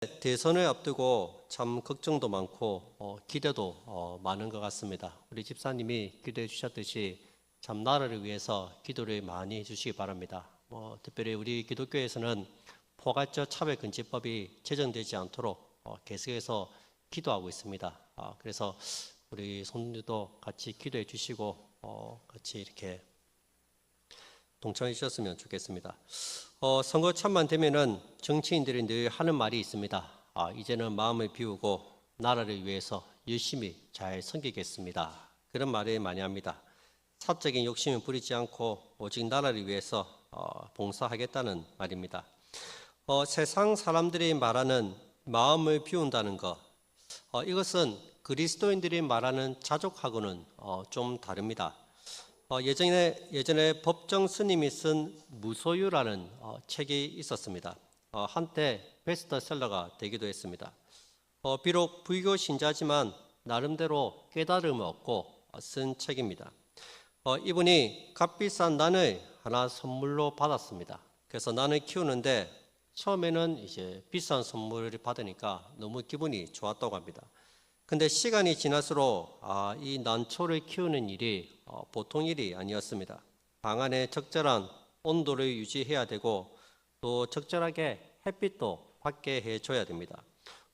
대선을 앞두고 참 걱정도 많고 기대도 많은 것 같습니다. 우리 집사님이 기도해 주셨듯이 참 나라를 위해서 기도를 많이 해주시기 바랍니다. 특별히 우리 기독교에서는 포괄적 차별금지법이 제정되지 않도록 계속해서 기도하고 있습니다. 그래서 우리 손님들도 같이 기도해 주시고 같이 이렇게 동참해 주셨으면 좋겠습니다. 선거 참만 되면은 정치인들이 늘 하는 말이 있습니다. 이제는 마음을 비우고 나라를 위해서 열심히 잘 섬기겠습니다. 그런 말을 많이 합니다. 사적인 욕심을 부리지 않고 오직 나라를 위해서 봉사하겠다는 말입니다. 세상 사람들이 말하는 마음을 비운다는 것, 이것은 그리스도인들이 말하는 자족하고는 좀 다릅니다. 예전에 법정 스님이 쓴 무소유라는 책이 있었습니다. 한때 베스트셀러가 되기도 했습니다. 비록 불교 신자지만 나름대로 깨달음을 얻고 쓴 책입니다. 이분이 값비싼 난을 하나 선물로 받았습니다. 그래서 난을 키우는데 처음에는 이제 비싼 선물을 받으니까 너무 기분이 좋았다고 합니다. 근데 시간이 지날수록 이 난초를 키우는 일이 보통 일이 아니었습니다. 방 안에 적절한 온도를 유지해야 되고 또 적절하게 햇빛도 받게 해줘야 됩니다.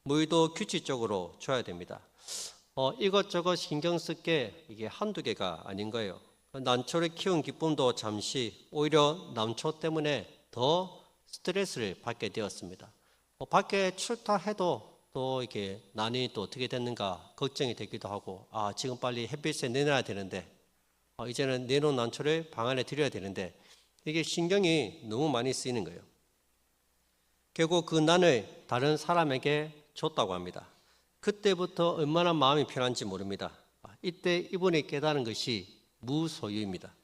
물도 규칙적으로 줘야 됩니다. 이것저것 신경 쓸 게 이게 한두 개가 아닌 거예요. 난초를 키운 기쁨도 잠시 오히려 난초 때문에 더 스트레스를 받게 되었습니다. 밖에 출타해도 또 이게 난이 또 어떻게 됐는가 걱정이 되기도 하고 지금 빨리 햇빛에 내놔야 되는데 이제는 내놓은 난초를 방 안에 들여야 되는데 이게 신경이 너무 많이 쓰이는 거예요. 결국 그 난을 다른 사람에게 줬다고 합니다. 그때부터 얼마나 마음이 편한지 모릅니다. 이때 이분이 깨달은 것이 무소유입니다.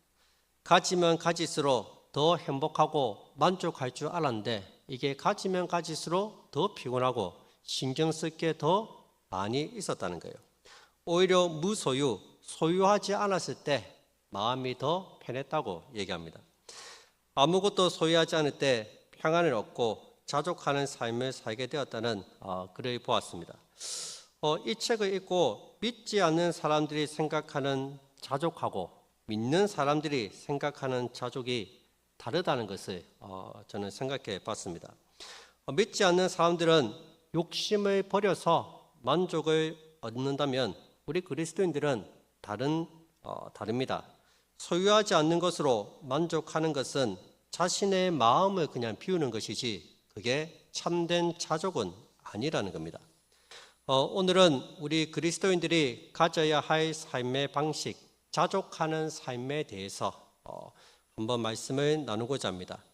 가지면 가질수록 더 행복하고 만족할 줄 알았는데 이게 가지면 가질수록 더 피곤하고 신경 쓸 게 더 많이 있었다는 거예요. 오히려 무소유, 소유하지 않았을 때 마음이 더 편했다고 얘기합니다. 아무것도 소유하지 않을 때 평안을 얻고 자족하는 삶을 살게 되었다는 글을 보았습니다. 이 책을 읽고 믿지 않는 사람들이 생각하는 자족하고 믿는 사람들이 생각하는 자족이 다르다는 것을 저는 생각해 봤습니다. 믿지 않는 사람들은 욕심을 버려서 만족을 얻는다면 우리 그리스도인들은 다릅니다. 소유하지 않는 것으로 만족하는 것은 자신의 마음을 그냥 비우는 것이지 그게 참된 자족은 아니라는 겁니다. 오늘은 우리 그리스도인들이 가져야 할 삶의 방식, 자족하는 삶에 대해서 한번 말씀을 나누고자 합니다.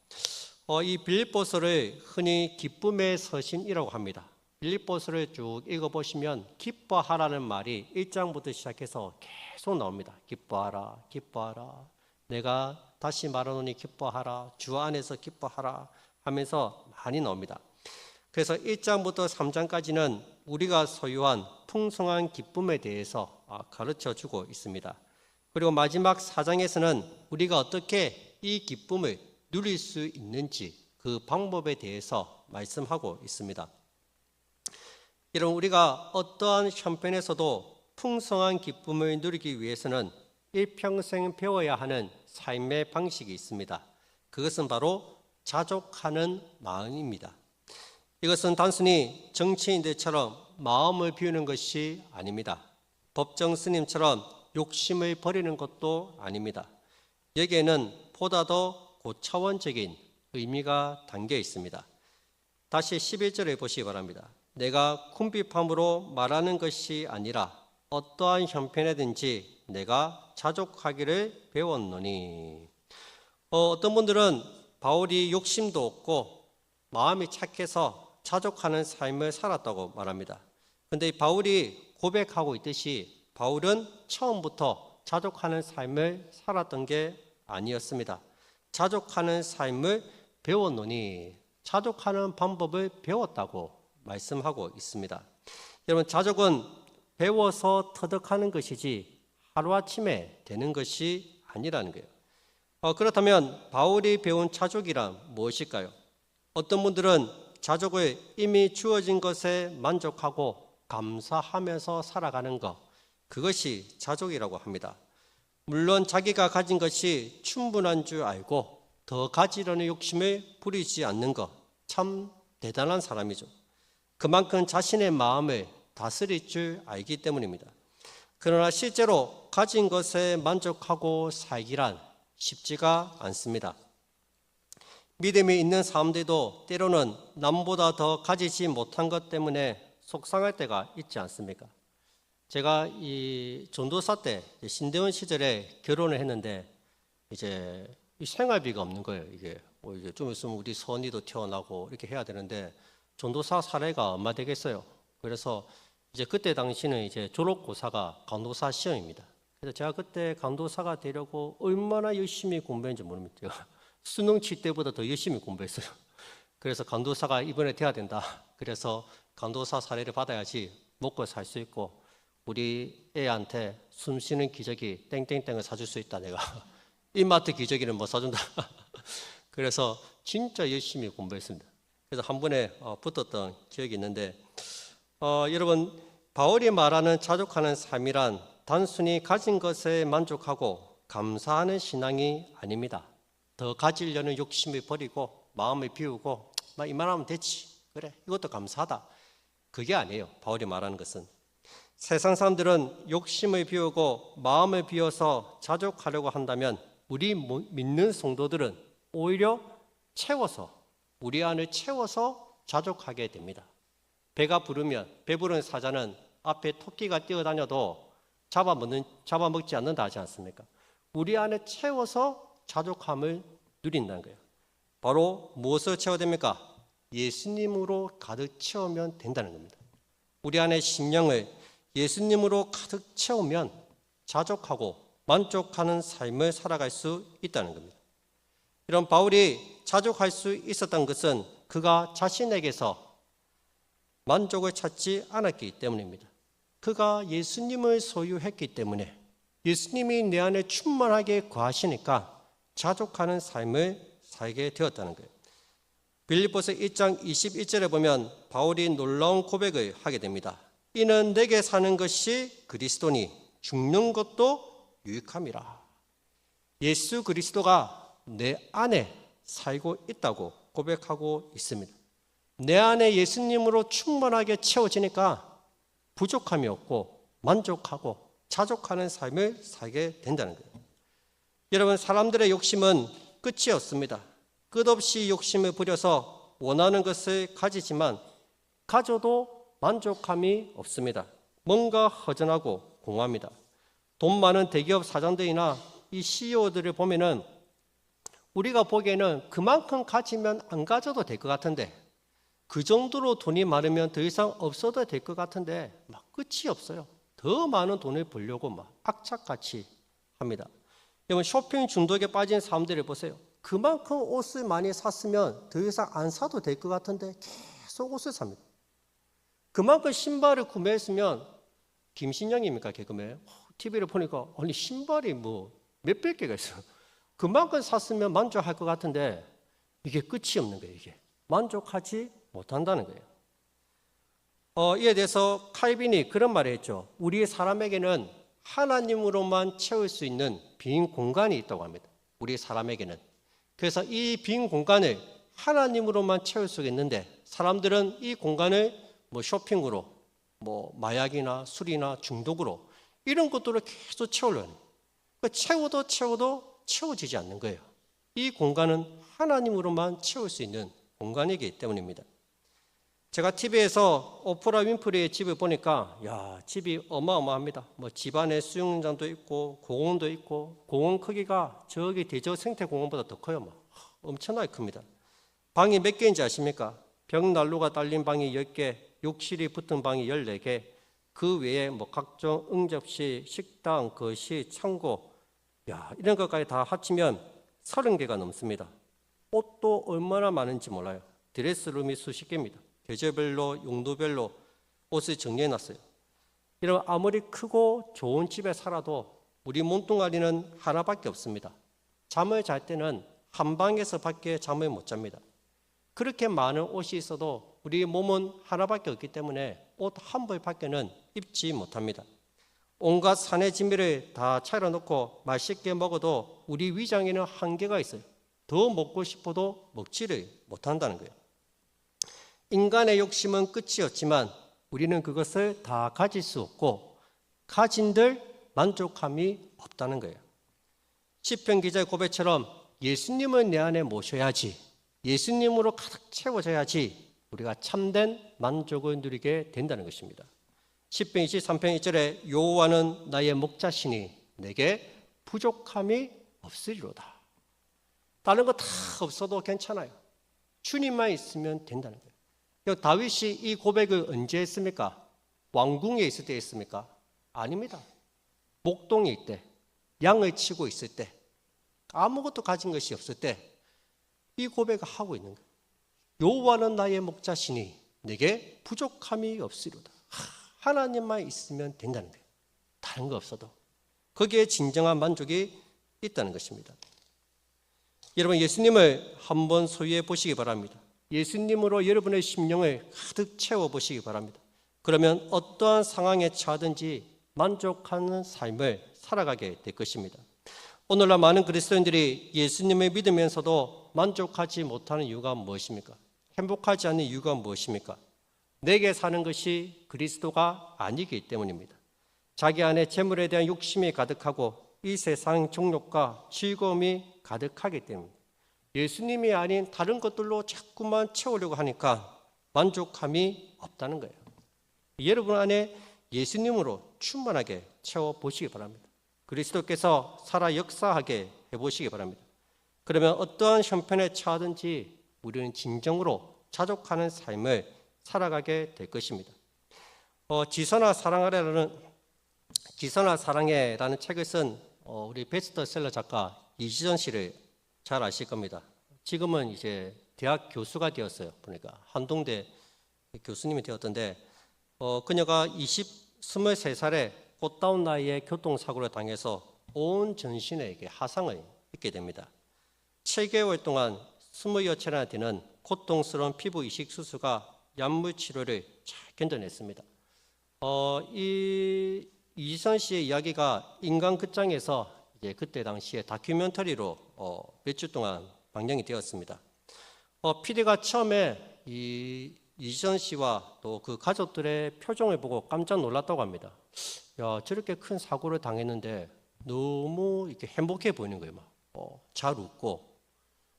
이 빌립보서를 흔히 기쁨의 서신이라고 합니다. 빌립보서를 쭉 읽어보시면 기뻐하라는 말이 1장부터 시작해서 계속 나옵니다. 기뻐하라, 기뻐하라. 내가 다시 말하노니 기뻐하라. 주 안에서 기뻐하라 하면서 많이 나옵니다. 그래서 1장부터 3장까지는 우리가 소유한 풍성한 기쁨에 대해서 가르쳐주고 있습니다. 그리고 마지막 4장에서는 우리가 어떻게 이 기쁨을 누릴 수 있는지 그 방법에 대해서 말씀하고 있습니다. 이런 우리가 어떠한 형편에서도 풍성한 기쁨을 누리기 위해서는 일평생 배워야 하는 삶의 방식이 있습니다. 그것은 바로 자족하는 마음입니다. 이것은 단순히 정치인들처럼 마음을 비우는 것이 아닙니다. 법정 스님처럼 욕심을 버리는 것도 아닙니다. 여기에는 보다 더 고차원적인 의미가 담겨 있습니다. 다시 11절을 보시기 바랍니다. 내가 궁핍함으로 말하는 것이 아니라 어떠한 형편에든지 내가 자족하기를 배웠노니. 어떤 분들은 바울이 욕심도 없고 마음이 착해서 자족하는 삶을 살았다고 말합니다. 그런데 바울이 고백하고 있듯이 바울은 처음부터 자족하는 삶을 살았던 게 아니었습니다. 자족하는 삶을 배웠노니, 자족하는 방법을 배웠다고 말씀하고 있습니다. 여러분, 자족은 배워서 터득하는 것이지 하루아침에 되는 것이 아니라는 거예요. 그렇다면 바울이 배운 자족이란 무엇일까요? 어떤 분들은 자족을 이미 주어진 것에 만족하고 감사하면서 살아가는 것, 그것이 자족이라고 합니다. 물론 자기가 가진 것이 충분한 줄 알고 더 가지려는 욕심을 부리지 않는 것, 참 대단한 사람이죠. 그만큼 자신의 마음을 다스릴 줄 알기 때문입니다. 그러나 실제로 가진 것에 만족하고 살기란 쉽지가 않습니다. 믿음이 있는 사람들도 때로는 남보다 더 가지지 못한 것 때문에 속상할 때가 있지 않습니까? 제가 이 전도사 때 신대원 시절에 결혼을 했는데 이제 이 생활비가 없는 거예요. 이게 이제 좀 있으면 우리 선이도 태어나고 이렇게 해야 되는데 전도사 사례가 얼마 되겠어요. 그래서 이제 그때 당시는 이제 졸업고사가 간도사 시험입니다. 그래서 제가 그때 간도사가 되려고 얼마나 열심히 공부했는지 모릅니다. 수능 칠 때보다 더 열심히 공부했어요. 그래서 간도사가 이번에 돼야 된다. 그래서 간도사 사례를 받아야지 먹고 살 수 있고 우리 애한테 숨 쉬는 기저귀 땡땡땡을 사줄 수 있다. 내가 이마트 기저귀는 못 사준다. 그래서 진짜 열심히 공부했습니다. 그래서 한 번에 붙었던 기억이 있는데 여러분, 바울이 말하는 자족하는 삶이란 단순히 가진 것에 만족하고 감사하는 신앙이 아닙니다. 더 가지려는 욕심을 버리고 마음을 비우고 이만하면 됐지, 그래 이것도 감사하다, 그게 아니에요. 바울이 말하는 것은 세상 사람들은 욕심을 비우고 마음을 비워서 자족하려고 한다면 우리 믿는 성도들은 오히려 채워서, 우리 안을 채워서 자족하게 됩니다. 배가 부르면 배부른 사자는 앞에 토끼가 뛰어다녀도 잡아먹지 않는다 하지 않습니까? 우리 안에 채워서 자족함을 누린다는 거예요. 바로 무엇을 채워야 됩니까? 예수님으로 가득 채우면 된다는 겁니다. 우리 안에 심령을 예수님으로 가득 채우면 자족하고 만족하는 삶을 살아갈 수 있다는 겁니다. 이런 바울이 자족할 수 있었던 것은 그가 자신에게서 만족을 찾지 않았기 때문입니다. 그가 예수님을 소유했기 때문에 예수님이 내 안에 충만하게 거하시니까 자족하는 삶을 살게 되었다는 거예요. 빌립보서 1장 21절에 보면 바울이 놀라운 고백을 하게 됩니다. 이는 내게 사는 것이 그리스도니 죽는 것도 유익함이라. 예수 그리스도가 내 안에 살고 있다고 고백하고 있습니다. 내 안에 예수님으로 충만하게 채워지니까 부족함이 없고 만족하고 자족하는 삶을 살게 된다는 거예요. 여러분, 사람들의 욕심은 끝이 없습니다. 끝없이 욕심을 부려서 원하는 것을 가지지만 가져도 만족함이 없습니다. 뭔가 허전하고 공허합니다. 돈 많은 대기업 사장들이나 이 CEO들을 보면은 우리가 보기에는 그만큼 가지면 안 가져도 될 것 같은데, 그 정도로 돈이 많으면 더 이상 없어도 될 것 같은데 막 끝이 없어요. 더 많은 돈을 벌려고 막 악착같이 합니다. 여러분, 쇼핑 중독에 빠진 사람들을 보세요. 그만큼 옷을 많이 샀으면 더 이상 안 사도 될 것 같은데 계속 옷을 삽니다. 그만큼 신발을 구매했으면, 김신영입니까 개그맨? TV를 보니까 아니 신발이 뭐 몇백 개가 있어요. 그만큼 샀으면 만족할 것 같은데 이게 끝이 없는 거예요. 이게 만족하지 못한다는 거예요. 이에 대해서 칼빈이 그런 말을 했죠. 우리 사람에게는 하나님으로만 채울 수 있는 빈 공간이 있다고 합니다. 우리 사람에게는. 그래서 이 빈 공간을 하나님으로만 채울 수 있는데 사람들은 이 공간을 뭐 쇼핑으로, 뭐 마약이나 술이나 중독으로 이런 것들을 계속 채우려는 거예요. 채워도 채워지지 않는 거예요. 이 공간은 하나님으로만 채울 수 있는 공간이기 때문입니다. 제가 TV에서 오프라 윈프리의 집을 보니까 집이 어마어마합니다. 뭐 집안에 수영장도 있고 공원도 있고, 공원 크기가 저기 대저 생태공원보다 더 커요. 막 엄청나게 큽니다. 방이 몇 개인지 아십니까? 벽난로가 달린 방이 10개, 욕실이 붙은 방이 14개, 그 외에 뭐 각종 응접실, 식당, 거실, 창고, 이런 것까지 다 합치면 30개가 넘습니다. 옷도 얼마나 많은지 몰라요. 드레스룸이 수십 개입니다. 계절별로, 용도별로 옷을 정리해놨어요. 이런 아무리 크고 좋은 집에 살아도 우리 몸뚱아리는 하나밖에 없습니다. 잠을 잘 때는 한 방에서 밖에 잠을 못 잡니다. 그렇게 많은 옷이 있어도 우리 몸은 하나밖에 없기 때문에 옷 한 벌밖에는 입지 못합니다. 온갖 산의 진미를 다 차려놓고 맛있게 먹어도 우리 위장에는 한계가 있어요. 더 먹고 싶어도 먹지를 못한다는 거예요. 인간의 욕심은 끝이 없지만 우리는 그것을 다 가질 수 없고 가진들 만족함이 없다는 거예요. 시편 기자의 고백처럼 예수님을 내 안에 모셔야지, 예수님으로 가득 채워져야지 우리가 참된 만족을 누리게 된다는 것입니다. 시편 23편 1절에 여호와는 나의 목자시니 내게 부족함이 없으리로다. 다른 거 다 없어도 괜찮아요. 주님만 있으면 된다는 거예요. 다윗이 이 고백을 언제 했습니까? 왕궁에 있을 때 했습니까? 아닙니다. 목동에 있을 때, 양을 치고 있을 때, 아무것도 가진 것이 없을 때 이 고백을 하고 있는 거예요. 여호와는 나의 목자시니 내게 부족함이 없으리로다. 하나님만 있으면 된다는 거예요. 다른 거 없어도. 거기에 진정한 만족이 있다는 것입니다. 여러분, 예수님을 한번 소유해 보시기 바랍니다. 예수님으로 여러분의 심령을 가득 채워 보시기 바랍니다. 그러면 어떠한 상황에 처하든지 만족하는 삶을 살아가게 될 것입니다. 오늘날 많은 그리스도인들이 예수님을 믿으면서도 만족하지 못하는 이유가 무엇입니까? 행복하지 않는 이유가 무엇입니까? 내게 사는 것이 그리스도가 아니기 때문입니다. 자기 안에 재물에 대한 욕심이 가득하고 이 세상 정욕과 즐거움이 가득하기 때문입니다. 예수님이 아닌 다른 것들로 자꾸만 채우려고 하니까 만족함이 없다는 거예요. 여러분 안에 예수님으로 충만하게 채워보시기 바랍니다. 그리스도께서 살아 역사하게 해보시기 바랍니다. 그러면 어떠한 형편에 처하든지 우리는 진정으로 자족하는 삶을 살아가게 될 것입니다. 지선아 사랑해라는 책을 쓴 우리 베스트셀러 작가 이지선 씨를 잘 아실 겁니다. 지금은 이제 대학 교수가 되었어요. 보니까 한동대 교수님이 되었던데 그녀가 23살에 꽃다운 나이에 교통사고를 당해서 온 전신에 화상을 입게 됩니다. 7개월 동안 20여 차례나 되는 고통스러운 피부 이식 수술과 약물 치료를 잘 견뎌냈습니다. 이 이지선 씨의 이야기가 인간 극장에서 이제 그때 당시에 다큐멘터리로 몇 주 동안 방영이 되었습니다. PD가 처음에 이지선 씨와 또 그 가족들의 표정을 보고 깜짝 놀랐다고 합니다. 야, 저렇게 큰 사고를 당했는데 너무 이렇게 행복해 보이는 거예요. 잘 웃고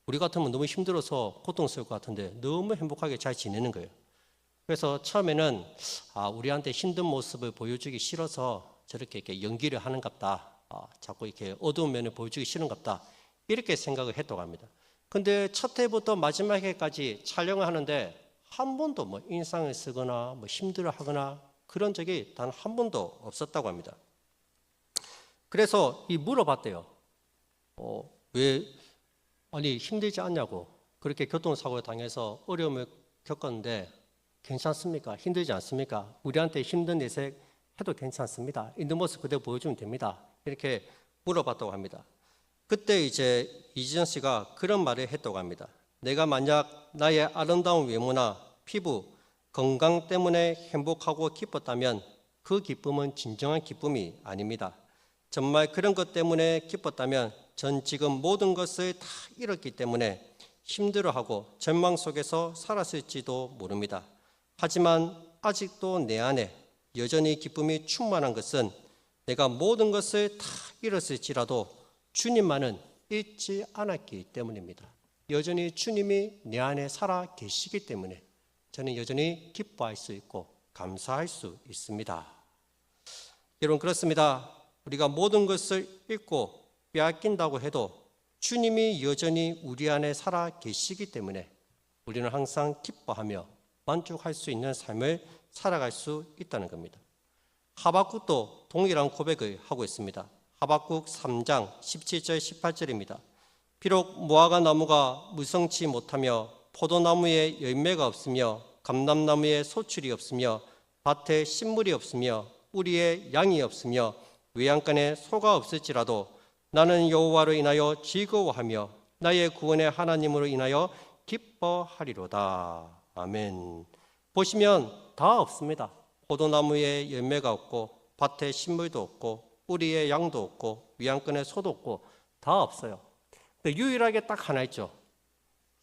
우리 같으면 너무 힘들어서 고통스러울 것 같은데 너무 행복하게 잘 지내는 거예요. 그래서 처음에는 우리한테 힘든 모습을 보여주기 싫어서 저렇게 이렇게 연기를 하는갑다. 자꾸 이렇게 어두운 면을 보여주기 싫은갑다. 이렇게 생각을 했다고 합니다. 근데 첫 회부터 마지막 회까지 촬영을 하는데 한 번도 뭐 인상을 쓰거나 뭐 힘들어하거나 그런 적이 단 한 번도 없었다고 합니다. 그래서 물어봤대요. 왜 아니 힘들지 않냐고. 그렇게 교통사고를 당해서 어려움을 겪었는데 괜찮습니까? 힘들지 않습니까? 우리한테 힘든 내색 해도 괜찮습니다. 있는 모습 그대로 보여주면 됩니다. 이렇게 물어봤다고 합니다. 그때 이제 이지선 씨가 그런 말을 했다고 합니다. 내가 만약 나의 아름다운 외모나 피부, 건강 때문에 행복하고 기뻤다면 그 기쁨은 진정한 기쁨이 아닙니다. 정말 그런 것 때문에 기뻤다면 전 지금 모든 것을 다 잃었기 때문에 힘들어하고 절망 속에서 살았을지도 모릅니다. 하지만 아직도 내 안에 여전히 기쁨이 충만한 것은 내가 모든 것을 다 잃었을지라도 주님만은 잃지 않았기 때문입니다. 여전히 주님이 내 안에 살아 계시기 때문에 저는 여전히 기뻐할 수 있고 감사할 수 있습니다. 여러분, 그렇습니다. 우리가 모든 것을 잃고 빼앗긴다고 해도 주님이 여전히 우리 안에 살아 계시기 때문에 우리는 항상 기뻐하며 만족할 수 있는 삶을 살아갈 수 있다는 겁니다. 하박국도 동일한 고백을 하고 있습니다. 하박국 3장 17절 18절입니다. 비록 무화과 나무가 무성치 못하며 포도나무에 열매가 없으며 감람나무에 소출이 없으며 밭에 식물이 없으며 우리에 양이 없으며 외양간에 소가 없을지라도 나는 여호와로 인하여 즐거워하며 나의 구원의 하나님으로 인하여 기뻐하리로다. 아멘. 보시면 다 없습니다. 포도나무에 열매가 없고 밭에 식물도 없고 우리의 양도 없고 위안권에 소도 없고 다 없어요. 근데 유일하게 딱 하나 있죠.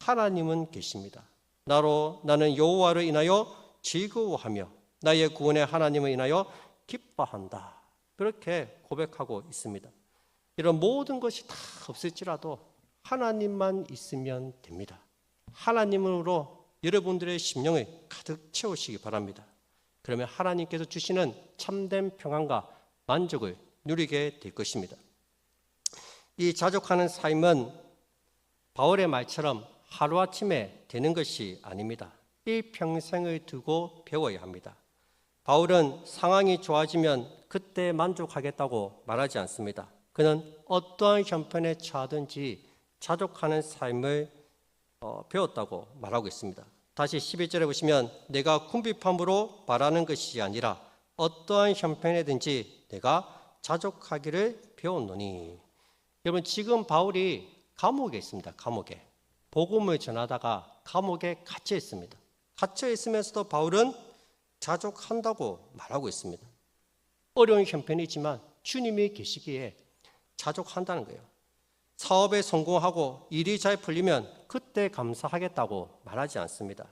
하나님은 계십니다. 나는 여호와를 인하여 즐거워하며 나의 구원의 하나님을 인하여 기뻐한다. 그렇게 고백하고 있습니다. 이런 모든 것이 다 없을지라도 하나님만 있으면 됩니다. 하나님으로 여러분들의 심령을 가득 채우시기 바랍니다. 그러면 하나님께서 주시는 참된 평안과 만족을 누리게 될 것입니다. 이 자족하는 삶은 바울의 말처럼 하루아침에 되는 것이 아닙니다. 일평생을 두고 배워야 합니다. 바울은 상황이 좋아지면 그때 만족하겠다고 말하지 않습니다. 그는 어떠한 형편에 처하든지 자족하는 삶을 배웠다고 말하고 있습니다. 다시 11절에 보시면 내가 궁핍함으로 바라는 것이 아니라 어떠한 형편에든지 내가 자족하기를 배웠노니. 여러분, 지금 바울이 감옥에 있습니다. 감옥에. 복음을 전하다가 감옥에 갇혀 있습니다. 갇혀 있으면서도 바울은 자족한다고 말하고 있습니다. 어려운 형편이지만 주님이 계시기에 자족한다는 거예요. 사업에 성공하고 일이 잘 풀리면 그때 감사하겠다고 말하지 않습니다.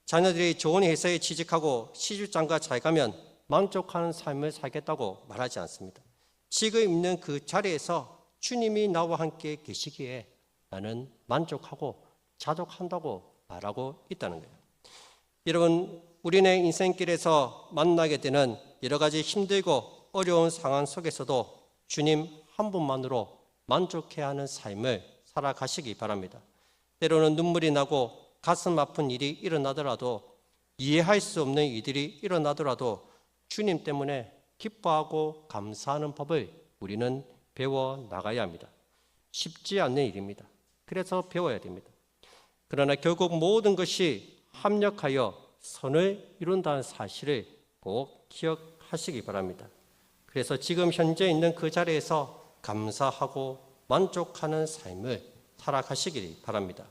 자녀들이 좋은 회사에 취직하고 시집장가 잘 가면 만족하는 삶을 살겠다고 말하지 않습니다. 지금 있는 그 자리에서 주님이 나와 함께 계시기에 나는 만족하고 자족한다고 말하고 있다는 거예요. 여러분, 우리네 인생길에서 만나게 되는 여러 가지 힘들고 어려운 상황 속에서도 주님 한 분만으로 만족해야 하는 삶을 살아가시기 바랍니다. 때로는 눈물이 나고 가슴 아픈 일이 일어나더라도, 이해할 수 없는 일들이 일어나더라도 주님 때문에 기뻐하고 감사하는 법을 우리는 배워 나가야 합니다. 쉽지 않는 일입니다. 그래서 배워야 됩니다. 그러나 결국 모든 것이 합력하여 선을 이룬다는 사실을 꼭 기억하시기 바랍니다. 그래서 지금 현재 있는 그 자리에서 감사하고 만족하는 삶을 살아가시기 바랍니다.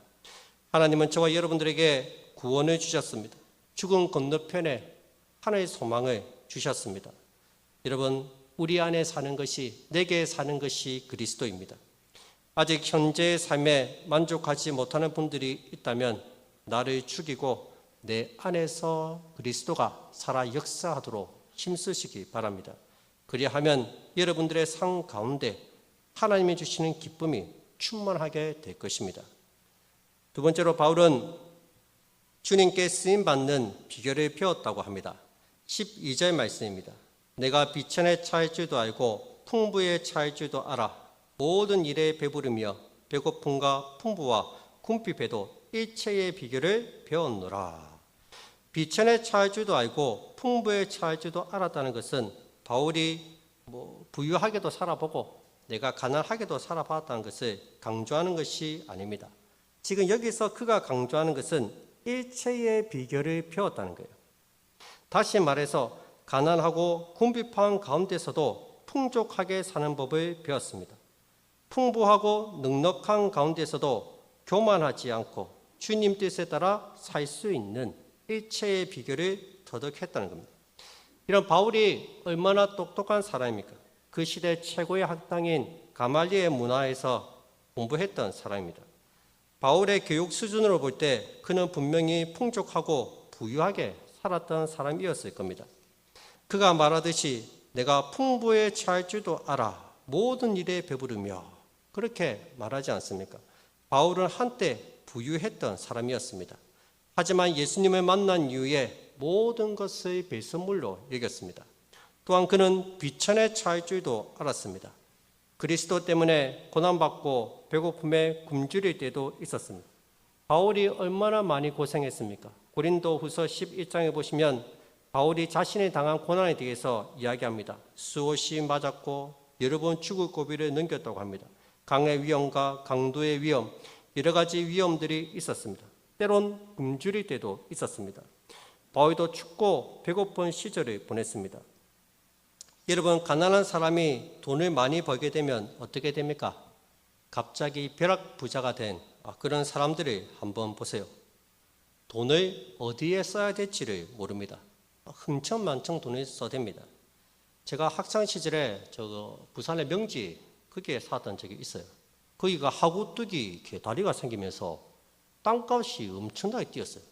하나님은 저와 여러분들에게 구원을 주셨습니다. 죽음 건너편에 하나의 소망을 주셨습니다. 여러분, 우리 안에 사는 것이, 내게 사는 것이 그리스도입니다. 아직 현재의 삶에 만족하지 못하는 분들이 있다면 나를 죽이고 내 안에서 그리스도가 살아 역사하도록 힘쓰시기 바랍니다. 그리하면 여러분들의 삶 가운데 하나님이 주시는 기쁨이 충만하게 될 것입니다. 두 번째로 바울은 주님께 쓰임받는 비결을 배웠다고 합니다. 12절 말씀입니다. 내가 비천에 처할 줄도 알고 풍부에 처할 줄도 알아 모든 일에 배부르며 배고픔과 풍부와 궁핍에도 일체의 비결을 배웠노라. 비천에 처할 줄도 알고 풍부에 처할 줄도 알았다는 것은 바울이 부유하게도 살아보고 내가 가난하게도 살아봤다는 것을 강조하는 것이 아닙니다. 지금 여기서 그가 강조하는 것은 일체의 비결을 배웠다는 거예요. 다시 말해서 가난하고 궁핍한 가운데서도 풍족하게 사는 법을 배웠습니다. 풍부하고 넉넉한 가운데서도 교만하지 않고 주님 뜻에 따라 살 수 있는 일체의 비결을 터득했다는 겁니다. 이런 바울이 얼마나 똑똑한 사람입니까? 그 시대 최고의 학당인 가말리엘 문화에서 공부했던 사람입니다. 바울의 교육 수준으로 볼 때 그는 분명히 풍족하고 부유하게 살았던 사람이었을 겁니다. 그가 말하듯이 내가 풍부에 처할 줄도 알아 모든 일에 배부르며, 그렇게 말하지 않습니까? 바울은 한때 부유했던 사람이었습니다. 하지만 예수님을 만난 이후에 모든 것을 배설물로 여겼습니다. 또한 그는 비천에 처할 줄도 알았습니다. 그리스도 때문에 고난받고 배고픔에 굶주릴 때도 있었습니다. 바울이 얼마나 많이 고생했습니까? 고린도후서 11장에 보시면 바울이 자신이 당한 고난에 대해서 이야기합니다. 수옷이 맞았고 여러 번 죽을 고비를 넘겼다고 합니다. 강의 위험과 강도의 위험, 여러 가지 위험들이 있었습니다. 때론 굶주릴 때도 있었습니다. 바울도 춥고 배고픈 시절을 보냈습니다. 여러분, 가난한 사람이 돈을 많이 벌게 되면 어떻게 됩니까? 갑자기 벼락부자가 된 그런 사람들을 한번 보세요. 돈을 어디에 써야 될지를 모릅니다. 흥청망청 돈을 써댑니다. 제가 학창 시절에 부산의 명지 거기에 살았던 적이 있어요. 거기가 하구뚝이 다리가 생기면서 땅값이 엄청나게 뛰었어요.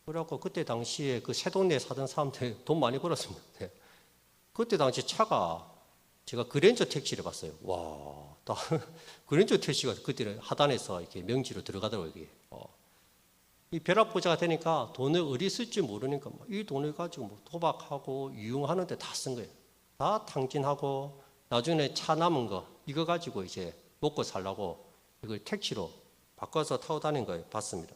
그래갖고 그때 당시에 그 새 동네에 사던 사람들 돈 많이 벌었습니다. 그때 당시 차가 제가 그랜저 택시를 봤어요. 와, 그랜저 택시가 그때는 하단에서 이렇게 명지로 들어가더라고요. 이게. 이 벼락부자가 되니까 돈을 어디 쓸지 모르니까 이 돈을 가지고 도박하고 유흥하는 데 다 쓴 거예요. 다 탕진하고 나중에 차 남은 거 이거 가지고 이제 먹고 살라고 이걸 택시로 바꿔서 타고 다니는 걸 봤습니다.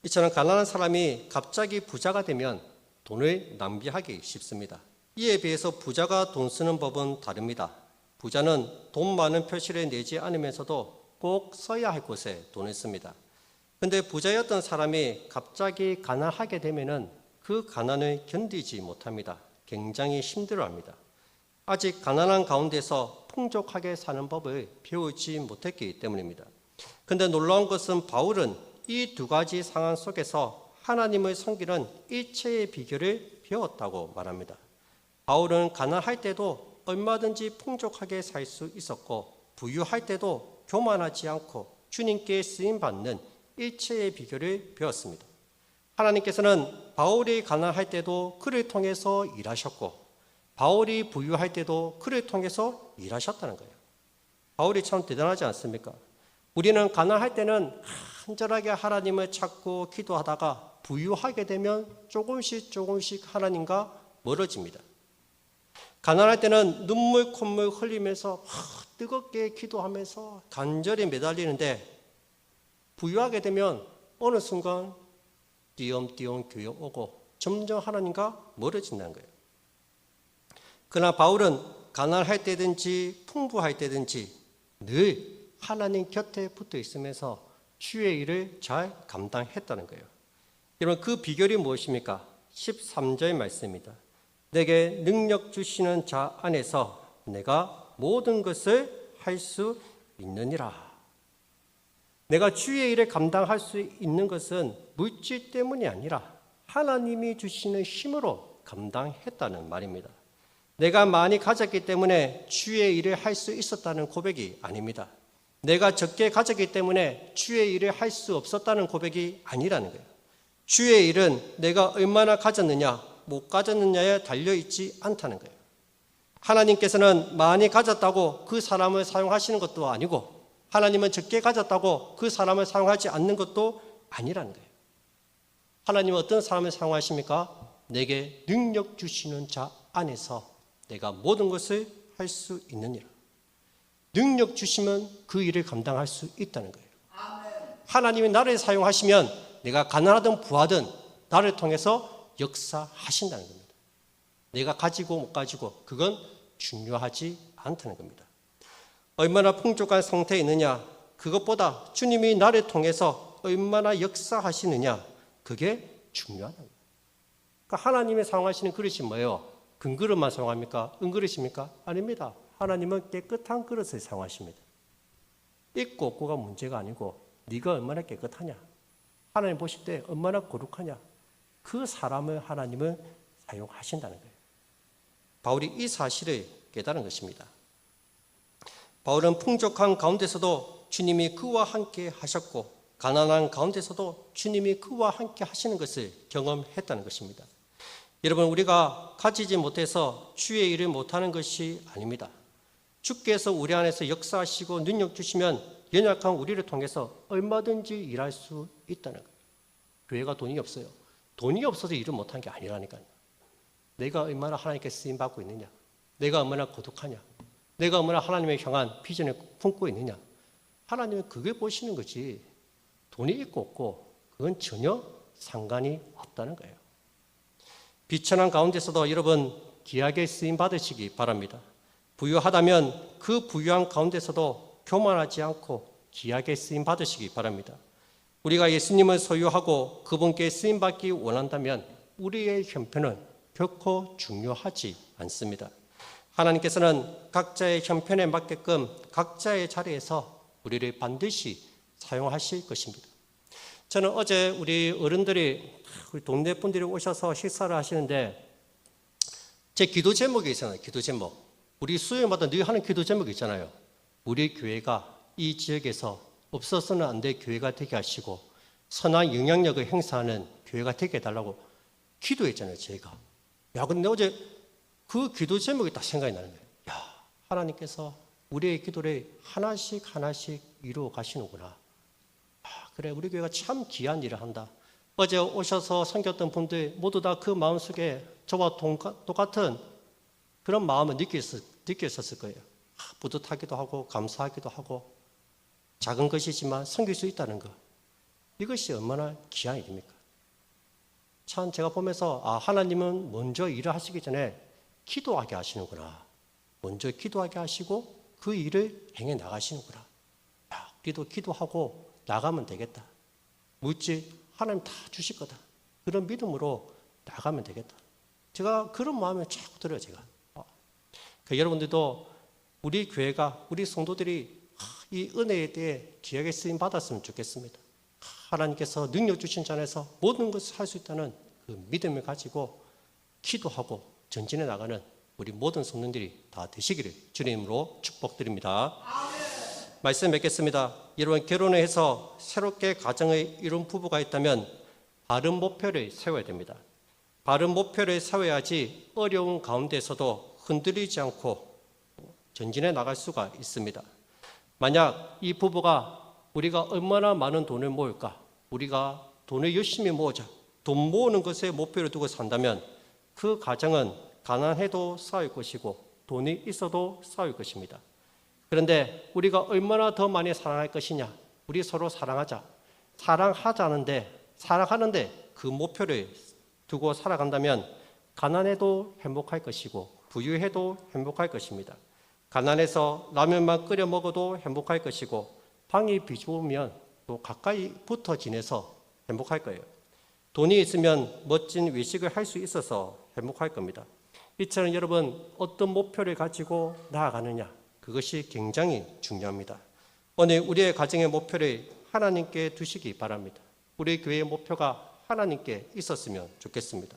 이처럼 가난한 사람이 갑자기 부자가 되면 돈을 낭비하기 쉽습니다. 이에 비해서 부자가 돈 쓰는 법은 다릅니다. 부자는 돈 많은 표시를 내지 않으면서도 꼭 써야 할 곳에 돈을 씁니다. 그런데 부자였던 사람이 갑자기 가난하게 되면은 그 가난을 견디지 못합니다. 굉장히 힘들어합니다. 아직 가난한 가운데서 풍족하게 사는 법을 배우지 못했기 때문입니다. 그런데 놀라운 것은 바울은 이 두 가지 상황 속에서 하나님을 섬기는 일체의 비결을 배웠다고 말합니다. 바울은 가난할 때도 얼마든지 풍족하게 살 수 있었고 부유할 때도 교만하지 않고 주님께 쓰임받는 일체의 비결을 배웠습니다. 하나님께서는 바울이 가난할 때도 그를 통해서 일하셨고 바울이 부유할 때도 그를 통해서 일하셨다는 거예요. 바울이 참 대단하지 않습니까? 우리는 가난할 때는 간절하게 하나님을 찾고 기도하다가 부유하게 되면 조금씩 하나님과 멀어집니다. 가난할 때는 눈물 콧물 흘리면서 뜨겁게 기도하면서 간절히 매달리는데 부유하게 되면 어느 순간 띄엄띄엄 교회 오고 점점 하나님과 멀어진다는 거예요. 그러나 바울은 가난할 때든지 풍부할 때든지 늘 하나님 곁에 붙어 있으면서 주의 일을 잘 감당했다는 거예요. 여러분 그 비결이 무엇입니까? 13절 말씀입니다. 내게 능력 주시는 자 안에서 내가 모든 것을 할 수 있느니라. 내가 주의 일을 감당할 수 있는 것은 물질 때문이 아니라 하나님이 주시는 힘으로 감당했다는 말입니다. 내가 많이 가졌기 때문에 주의 일을 할 수 있었다는 고백이 아닙니다. 내가 적게 가졌기 때문에 주의 일을 할 수 없었다는 고백이 아니라는 거예요. 주의 일은 내가 얼마나 가졌느냐 못 가졌느냐에 달려있지 않다는 거예요. 하나님께서는 많이 가졌다고 그 사람을 사용하시는 것도 아니고 하나님은 적게 가졌다고 그 사람을 사용하지 않는 것도 아니라는 거예요. 하나님은 어떤 사람을 사용하십니까? 내게 능력 주시는 자 안에서 내가 모든 것을 할 수 있느니라. 능력 주시면 그 일을 감당할 수 있다는 거예요. 하나님이 나를 사용하시면 내가 가난하든 부하든 나를 통해서 역사하신다는 겁니다. 내가 가지고 못 가지고 그건 중요하지 않다는 겁니다. 얼마나 풍족한 상태에 있느냐 그것보다 주님이 나를 통해서 얼마나 역사하시느냐 그게 중요하다. 그러니까 하나님의 사용하시는 그릇이 뭐예요? 금그릇만 사용합니까? 은그릇입니까? 아닙니다. 하나님은 깨끗한 그릇을 사용하십니다. 있고 없고가 문제가 아니고 네가 얼마나 깨끗하냐 하나님 보실 때 얼마나 거룩하냐 그 사람을 하나님은 사용하신다는 거예요. 바울이 이 사실을 깨달은 것입니다. 바울은 풍족한 가운데서도 주님이 그와 함께 하셨고 가난한 가운데서도 주님이 그와 함께 하시는 것을 경험했다는 것입니다. 여러분 우리가 가지지 못해서 주의 일을 못하는 것이 아닙니다. 주께서 우리 안에서 역사하시고 능력 주시면 연약한 우리를 통해서 얼마든지 일할 수 있다는 거예요. 교회가 돈이 없어요. 돈이 없어서 일을 못하는 게 아니라니까요. 내가 얼마나 하나님께 쓰임받고 있느냐 내가 얼마나 고독하냐 내가 얼마나 하나님을 향한 비전을 품고 있느냐 하나님은 그게 보시는 거지 돈이 있고 없고 그건 전혀 상관이 없다는 거예요. 비천한 가운데서도 여러분 귀하게 쓰임 받으시기 바랍니다. 부유하다면 그 부유한 가운데서도 교만하지 않고 귀하게 쓰임 받으시기 바랍니다. 우리가 예수님을 소유하고 그분께 쓰임 받기 원한다면 우리의 형편은 결코 중요하지 않습니다. 하나님께서는 각자의 형편에 맞게끔 각자의 자리에서 우리를 반드시 사용하실 것입니다. 저는 어제 우리 어른들이 우리 동네 분들이 오셔서 식사를 하시는데 제 기도 제목이 있잖아요. 기도 제목. 우리 수요일마다 늘 하는 기도 제목이 있잖아요. 우리 교회가 이 지역에서 없어서는 안 될 교회가 되게 하시고 선한 영향력을 행사하는 교회가 되게 해달라고 기도했잖아요. 제가. 야, 근데 어제 그 기도 제목이 딱 생각이 나는 거예요. 야, 하나님께서 우리의 기도를 하나씩 이루어 가시는구나. 아, 그래, 우리 교회가 참 귀한 일을 한다. 어제 오셔서 섬겼던 분들 모두 다 그 마음속에 저와 똑같은 그런 마음을 느꼈었을 거예요. 뿌듯하기도 하고 감사하기도 하고 작은 것이지만 섬길 수 있다는 것. 이것이 얼마나 귀한 일입니까? 참 제가 보면서 하나님은 먼저 일을 하시기 전에 기도하게 하시는구나. 먼저 기도하게 하시고 그 일을 행해 나가시는구나. 야, 우리도 기도하고 나가면 되겠다. 물질 하나님 다 주실 거다. 그런 믿음으로 나가면 되겠다. 제가 그런 마음이 자꾸 들어요. 제가. 여러분들도 우리 교회가 우리 성도들이 이 은혜에 대해 귀하게 쓰임 받았으면 좋겠습니다. 하나님께서 능력 주신 자에서 모든 것을 할 수 있다는 그 믿음을 가지고 기도하고 전진해 나가는 우리 모든 성도들이 다 되시기를 주님으로 축복드립니다. 말씀 맺겠습니다. 여러분, 결혼을 해서 새롭게 가정을 이룬 부부가 있다면 바른 목표를 세워야 됩니다. 바른 목표를 세워야지 어려운 가운데서도 흔들리지 않고 전진해 나갈 수가 있습니다. 만약 이 부부가 우리가 얼마나 많은 돈을 모을까? 우리가 돈을 열심히 모으자. 돈 모으는 것에 목표를 두고 산다면 그 가정은 가난해도 싸울 것이고 돈이 있어도 싸울 것입니다. 그런데 우리가 얼마나 더 많이 사랑할 것이냐? 우리 서로 사랑하자. 사랑하는데 그 목표를 두고 살아간다면 가난해도 행복할 것이고 부유해도 행복할 것입니다. 가난해서 라면만 끓여 먹어도 행복할 것이고 방이 비좁으면 또 가까이 붙어 지내서 행복할 거예요. 돈이 있으면 멋진 외식을 할 수 있어서 행복할 겁니다. 이처럼 여러분, 어떤 목표를 가지고 나아가느냐, 그것이 굉장히 중요합니다. 오늘 우리의 가정의 목표를 하나님께 두시기 바랍니다. 우리 교회의 목표가 하나님께 있었으면 좋겠습니다.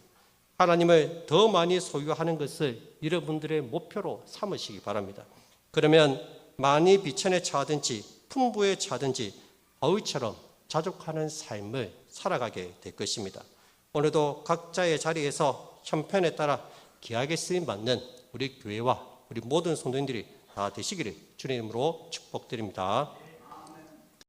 하나님을 더 많이 소유하는 것을 여러분들의 목표로 삼으시기 바랍니다. 그러면 많이 비천에 처하든지 풍부에 처하든지 바울처럼 자족하는 삶을 살아가게 될 것입니다. 오늘도 각자의 자리에서 형편에 따라 귀하게 쓰임받는 우리 교회와 우리 모든 성도님들이 다 되시기를 주님으로 축복드립니다.